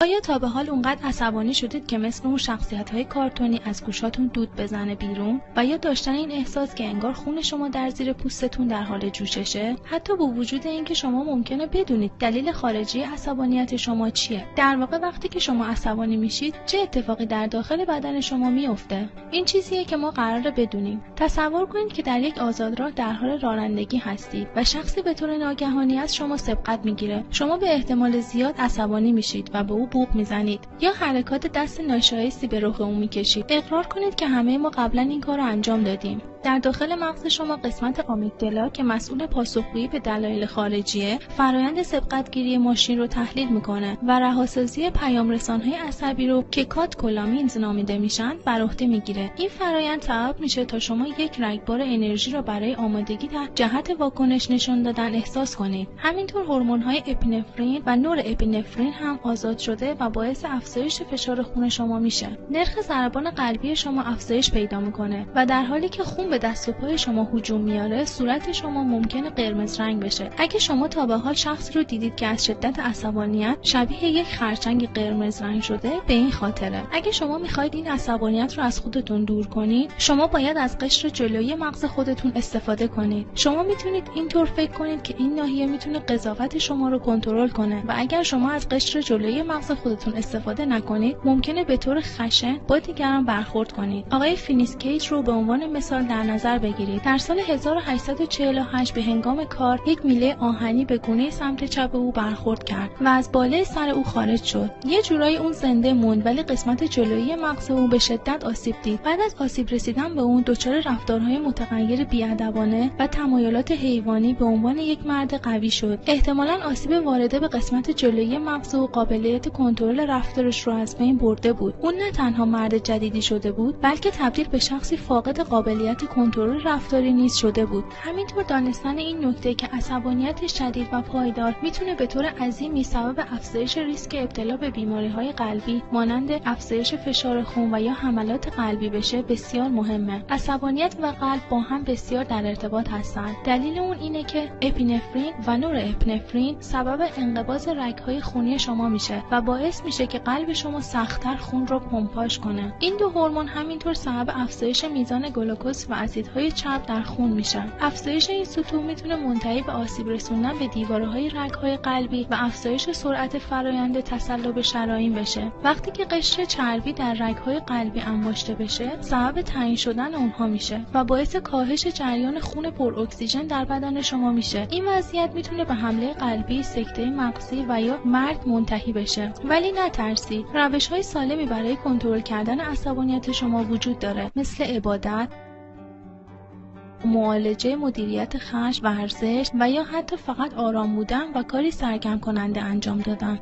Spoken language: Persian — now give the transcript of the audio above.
آیا تا به حال اونقدر عصبانی شدید که مثل اون شخصیت‌های کارتونی از گوشاتون دود بزنه بیرون و یا داشتن این احساس که انگار خون شما در زیر پوستتون در حال جوششه؟ حتی با وجود اینکه شما ممکنه بدونید دلیل خارجی عصبانیت شما چیه. در واقع وقتی که شما عصبانی میشید چه اتفاقی در داخل بدن شما میفته؟ این چیزیه که ما قراره بدونیم. تصور کنید که در یک آزادراه در حال رانندگی هستید و شخصی به طور ناگهانی از شما سبقت میگیره. شما به احتمال زیاد عصبانی میشید و به او بوق میزنید یا حرکات دست ناشایستی به رخ اون میکشید. اقرار کنید که همه ما قبلا این کار رو انجام دادیم. در داخل مغز شما قسمت آمیگدالا که مسئول پاسخگویی به دلایل خارجیه، فرایند سبقتگیری ماشین رو تحلیل میکنه و رهاسازی پیامرسان‌های عصبی رو که کاتکولامینز نامیده میشن بر عهده میگیره. این فرایند سبب میشه تا شما یک رگبار انرژی رو برای آمادگی در جهت واکنش نشون دادن احساس کنید. همینطور هورمون‌های اپینفرین و نور اپینفرین هم آزاد شده و باعث افزایش فشار خون شما میشه. نرخ ضربان قلبی شما افزایش پیدا میکنه و در حالی که خون به دست و پای شما هجوم میاره، صورت شما ممکنه قرمز رنگ بشه. اگه شما تا به حال شخصی رو دیدید که از شدت عصبانیت شبیه یک خرچنگ قرمز رنگ شده، به این خاطره. اگه شما میخواید این عصبانیت رو از خودتون دور کنید، شما باید از قشر جلویی مغز خودتون استفاده کنید. شما میتونید اینطور فکر کنید که این ناحیه میتونه قضاوت شما رو کنترل کنه و اگر شما از قشر جلویی مغز خودتون استفاده نکنید، ممکنه به طور خشن با دیگران برخورد کنید. آقای فینیس کیج رو به عنوان مثال در نظر بگیرید. در سال 1848 به هنگام کار یک میله آهنی به گونه سمت چپ او برخورد کرد و از بالای سر او خارج شد. یه جورایی اون زنده موند ولی قسمت جلویی مغز او به شدت آسیب دید. بعد از آسیب رسیدن به اون دچار رفتارهای متغیر بی‌ادبانه و تمایلات حیوانی به عنوان یک مرد قوی شد. احتمالاً آسیب وارده به قسمت جلویی مغز او قابلیت کنترل رفتارش رو از بین برده بود. اون نه تنها مرد جدیدی شده بود، بلکه تبدیل به شخصی فاقد قابلیت کنترل رفتاری نیز شده بود. همینطور دانستن این نکته که عصبانیت شدید و پایدار میتونه به طور عظیمی سبب افزایش ریسک ابتلا به بیماری‌های قلبی مانند افزایش فشار خون و یا حملات قلبی بشه بسیار مهمه. عصبانیت و قلب با هم بسیار در ارتباط هستند. دلیل اون اینه که اپینفرین و نور اپینفرین سبب انقباض رگ‌های خونی شما میشه و باعث میشه که قلب شما سخت‌تر خون رو پمپاژ کنه. این دو هورمون همینطور سبب افزایش میزان گلوکز و اسیدهای چرب در خون میشن. افزایش این سطوح میتونه منتهی به آسیب رسوندن به دیوارهای رگ‌های قلبی و افزایش سرعت فرایند تصلب شرائین بشه. وقتی که قشر چربی در رگ‌های قلبی انباشته بشه، سبب تعیین شدن اونها میشه و باعث کاهش جریان خون پر اکسیژن در بدن شما میشه. این وضعیت میتونه به حمله قلبی، سکته مغزی و یا مرگ منتهی بشه. ولی نترسید. روش‌های سالمی برای کنترل کردن عصبانیت شما وجود داره، مثل عبادت، معالجه، مدیریت خشم، ورزش و یا حتی فقط آرام بودن و کاری سرگرم کننده انجام دادن.